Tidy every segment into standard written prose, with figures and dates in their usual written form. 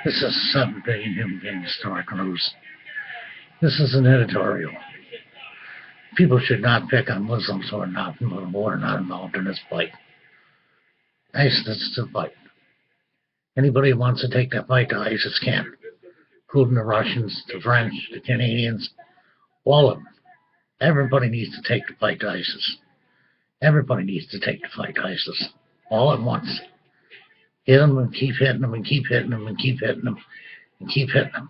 This is 7 billion human beings historic news. This is an editorial. People should not pick on Muslims who are not involved in this fight. ISIS is a fight. Anybody who wants to take that fight to ISIS can, including the Russians, the French, the Canadians, all of them. Everybody needs to take the fight to ISIS. Everybody needs to take the fight to ISIS all at once. Hit them and keep hitting them and keep hitting them and keep hitting them and keep hitting them.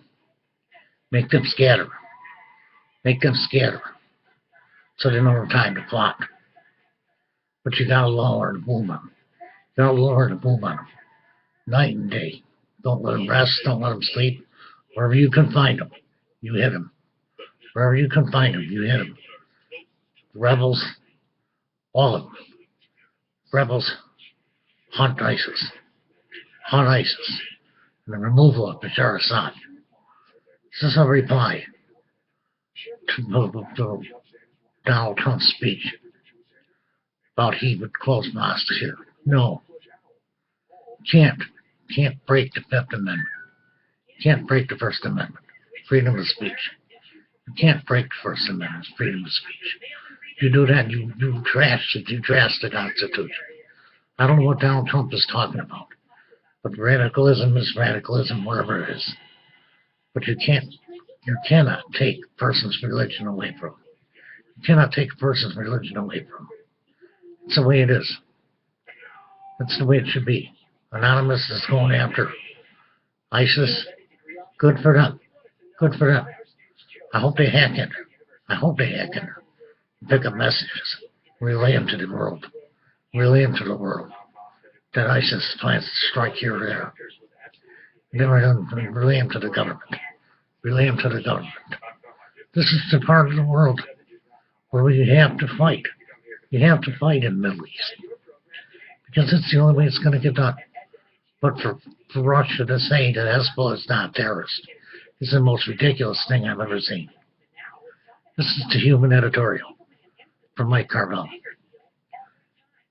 Make them scatter. Make them scatter so they know time to plot. But you gotta lower the boom on them. You gotta lower the boom on them. Night and day. Don't let them rest. Don't let them sleep. Wherever you can find them, you hit them. Wherever you can find them, you hit them. The rebels, all of them. Rebels hunt ISIS. Hunt ISIS. And the removal of Bashar Assad. This is a reply to Donald Trump's speech about he would close mosques here. No. Can't break the Fifth Amendment. Can't break the First Amendment. Freedom of speech. You can't break the First Amendment. Freedom of speech. If you do that, you trash it. You trash the Constitution. I don't know what Donald Trump is talking about. But radicalism is radicalism wherever it is. But you cannot take a person's religion away from them. You cannot take a person's religion away from them. It's the way it is. That's the way it should be. Anonymous is going after ISIS. Good for them. Good for them. I hope they hack it. I hope they hack it. Pick up messages. Relay them to the world. Relay them to the world. That ISIS plans to strike here or there. Then relay them to the government. Relay them to the government. This is the part of the world where we have to fight. You have to fight in the Middle East. Because it's the only way it's going to get done. But for Russia to say that Hezbollah is not a terrorist is the most ridiculous thing I've ever seen. This is the human editorial from Mike Carvel.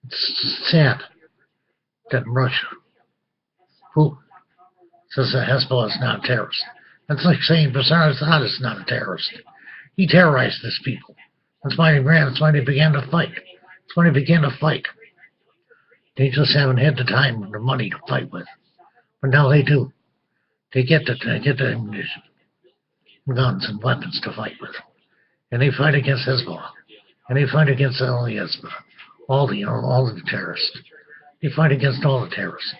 It's sad that Russia, who says that Hezbollah is not a terrorist. That's like saying Bashar Assad is not a terrorist. He terrorized his people. That's why they ran. That's why they began to fight. That's why they began to fight. They just haven't had the time and the money to fight with. But now they do. They get the ammunition, guns, and weapons to fight with. And they fight against Hezbollah. And they fight against all the Hezbollah. All the terrorists. They fight against all the terrorists.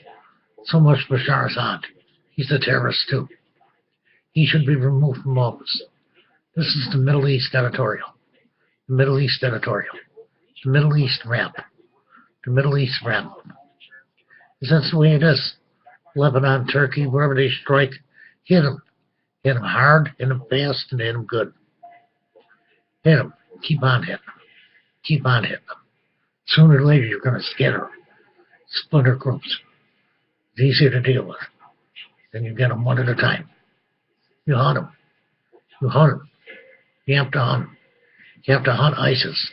So much Bashar Assad. He's a terrorist too. He should be removed from office. This is the Middle East editorial. The Middle East editorial. The Middle East rap. The Middle East rap. That's the way it is. Lebanon, Turkey, wherever they strike, hit them. Hit them hard, hit them fast, and hit them good. Hit them. Keep on hitting them. Keep on hitting them. Sooner or later, you're going to scatter splinter groups. It's easier to deal with. Then you get them one at a time. You hunt them. You hunt them. You have to hunt them. You have to hunt ISIS.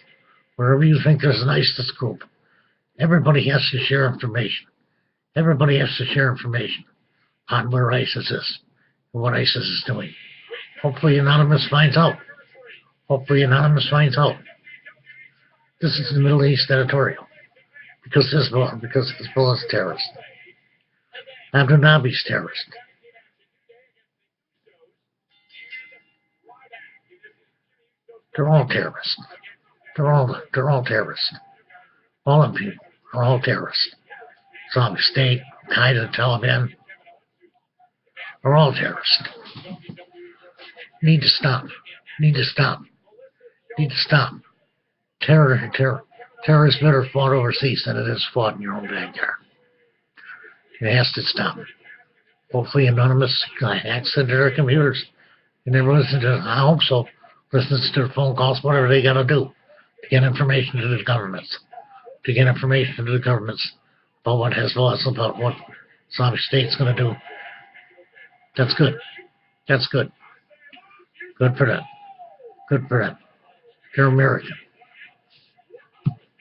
Wherever you think there's an ISIS group, everybody has to share information. Everybody has to share information on where ISIS is and what ISIS is doing. Hopefully Anonymous finds out. Hopefully Anonymous finds out. This is the Middle East editorial. Because Hezbollah is terrorist. Abu Dhabi's terrorist. They're all terrorists. They're all terrorists. All of you are all terrorists. Islamic State, Al-Qaeda, Taliban, are all terrorists. Need to stop. Need to stop. Need to stop. Terror is better fought overseas than it is fought in your own backyard. It has to stop. Hopefully Anonymous hacks into their computers and they listen to, I hope so, listens to their phone calls, whatever they got to do to get information to the governments. To get information to the governments about what Hezbollah is about, what Islamic State's going to do. That's good. That's good. Good for them. Good for them. They're American.